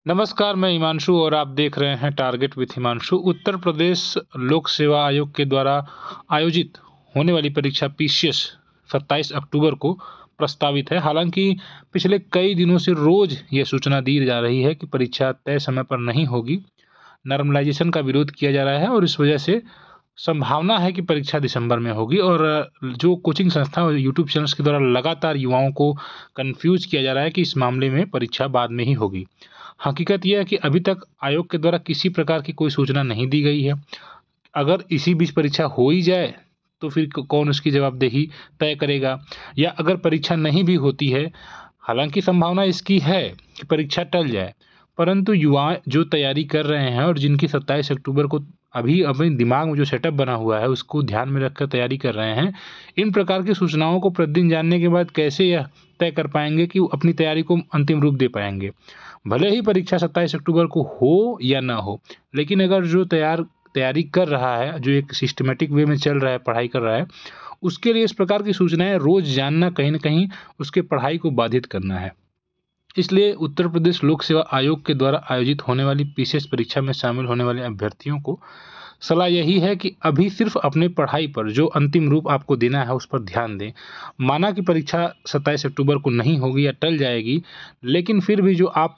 नमस्कार, मैं हिमांशु और आप देख रहे हैं टारगेट विथ हिमांशु। उत्तर प्रदेश लोक सेवा आयोग के द्वारा आयोजित होने वाली परीक्षा पीसीएस 27 अक्टूबर को प्रस्तावित है। हालांकि पिछले कई दिनों से रोज ये सूचना दी जा रही है कि परीक्षा तय समय पर नहीं होगी। नॉर्मलाइजेशन का विरोध किया जा रहा है और इस वजह से संभावना है कि परीक्षा दिसंबर में होगी। और जो कोचिंग संस्था और यूट्यूब चैनल्स के द्वारा लगातार युवाओं को कंफ्यूज किया जा रहा है कि इस मामले में परीक्षा बाद में ही होगी। हकीकत यह है कि अभी तक आयोग के द्वारा किसी प्रकार की कोई सूचना नहीं दी गई है। अगर इसी बीच परीक्षा हो ही जाए तो फिर कौन उसकी जवाबदेही तय करेगा, या अगर परीक्षा नहीं भी होती है, हालांकि संभावना इसकी है कि परीक्षा टल जाए, परंतु युवा जो तैयारी कर रहे हैं और जिनकी 27 अक्टूबर को अभी अपने दिमाग में जो सेटअप बना हुआ है उसको ध्यान में रखकर तैयारी कर रहे हैं, इन प्रकार की सूचनाओं को प्रतिदिन जानने के बाद कैसे यह तय कर पाएंगे कि वो अपनी तैयारी को अंतिम रूप दे पाएंगे। भले ही परीक्षा 27 अक्टूबर को हो या ना हो, लेकिन अगर जो तैयारी कर रहा है, जो एक सिस्टमेटिक वे में चल रहा है, पढ़ाई कर रहा है, उसके लिए इस प्रकार की सूचनाएं रोज जानना कहीं न कहीं उसके पढ़ाई को बाधित करना है। इसलिए उत्तर प्रदेश लोक सेवा आयोग के द्वारा आयोजित होने वाली पीसीएस परीक्षा में शामिल होने वाले अभ्यर्थियों को सलाह यही है कि अभी सिर्फ अपने पढ़ाई पर जो अंतिम रूप आपको देना है उस पर ध्यान दें। माना कि परीक्षा 27 अक्टूबर को नहीं होगी या टल जाएगी, लेकिन फिर भी जो आप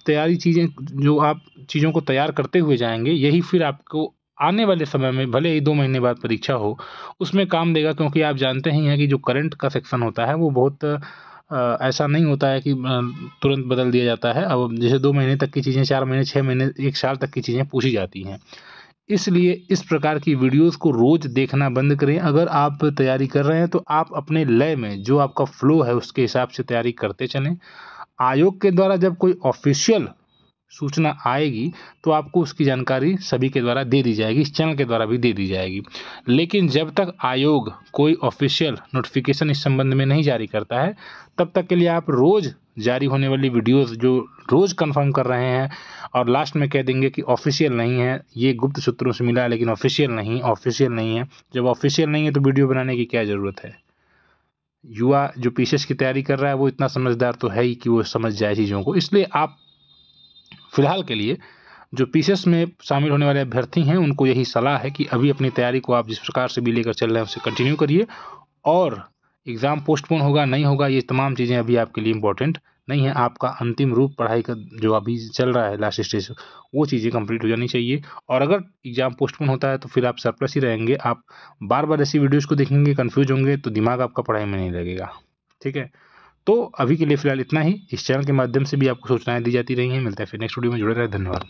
चीज़ों को तैयार करते हुए जाएंगे, यही फिर आपको आने वाले समय में भले ही 2 महीने बाद परीक्षा हो, उसमें काम देगा। क्योंकि आप जानते ही हैं कि जो करंट का सेक्शन होता है वो बहुत ऐसा नहीं होता है कि तुरंत बदल दिया जाता है। अब जैसे 2 महीने तक की चीज़ें, 4 महीने, 6 महीने, 1 साल तक की चीज़ें पूछी जाती हैं। इसलिए इस प्रकार की वीडियोस को रोज देखना बंद करें। अगर आप तैयारी कर रहे हैं तो आप अपने लय में, जो आपका फ्लो है उसके हिसाब से तैयारी करते चलें। आयोग के द्वारा जब कोई ऑफिशियल सूचना आएगी तो आपको उसकी जानकारी सभी के द्वारा दे दी जाएगी, इस चैनल के द्वारा भी दे दी जाएगी। लेकिन जब तक आयोग कोई ऑफिशियल नोटिफिकेशन इस संबंध में नहीं जारी करता है, तब तक के लिए आप रोज जारी होने वाली वीडियोस जो रोज कंफर्म कर रहे हैं और लास्ट में कह देंगे कि ऑफिशियल नहीं है, ये गुप्त सूत्रों से मिला है लेकिन ऑफिशियल नहीं है। जब ऑफिशियल नहीं है तो वीडियो बनाने की क्या ज़रूरत है। युवा जो पीसीएस की तैयारी कर रहा है वो इतना समझदार तो है ही कि वो समझ जाए चीज़ों को। इसलिए आप फिलहाल के लिए जो पीसीएस में शामिल होने वाले अभ्यर्थी हैं उनको यही सलाह है कि अभी अपनी तैयारी को आप जिस प्रकार से भी लेकर चल रहे हैं उसे कंटिन्यू करिए। और एग्ज़ाम पोस्टपोन होगा नहीं होगा, ये तमाम चीज़ें अभी आपके लिए इम्पोर्टेंट नहीं है। आपका अंतिम रूप पढ़ाई का जो अभी चल रहा है लास्ट स्टेज, वो चीज़ें कंप्लीट हो जानी चाहिए। और अगर एग्ज़ाम पोस्टपोन होता है तो फिर आप सरप्लस ही रहेंगे। आप बार बार ऐसी वीडियोज़ को देखेंगे, कन्फ्यूज होंगे, तो दिमाग आपका पढ़ाई में नहीं लगेगा। ठीक है, तो अभी के लिए फ़िलहाल इतना ही। इस चैनल के माध्यम से भी आपको सूचनाएँ दी जाती रही हैं। मिलते हैं फिर नेक्स्ट वीडियो में, जुड़े रहें। धन्यवाद।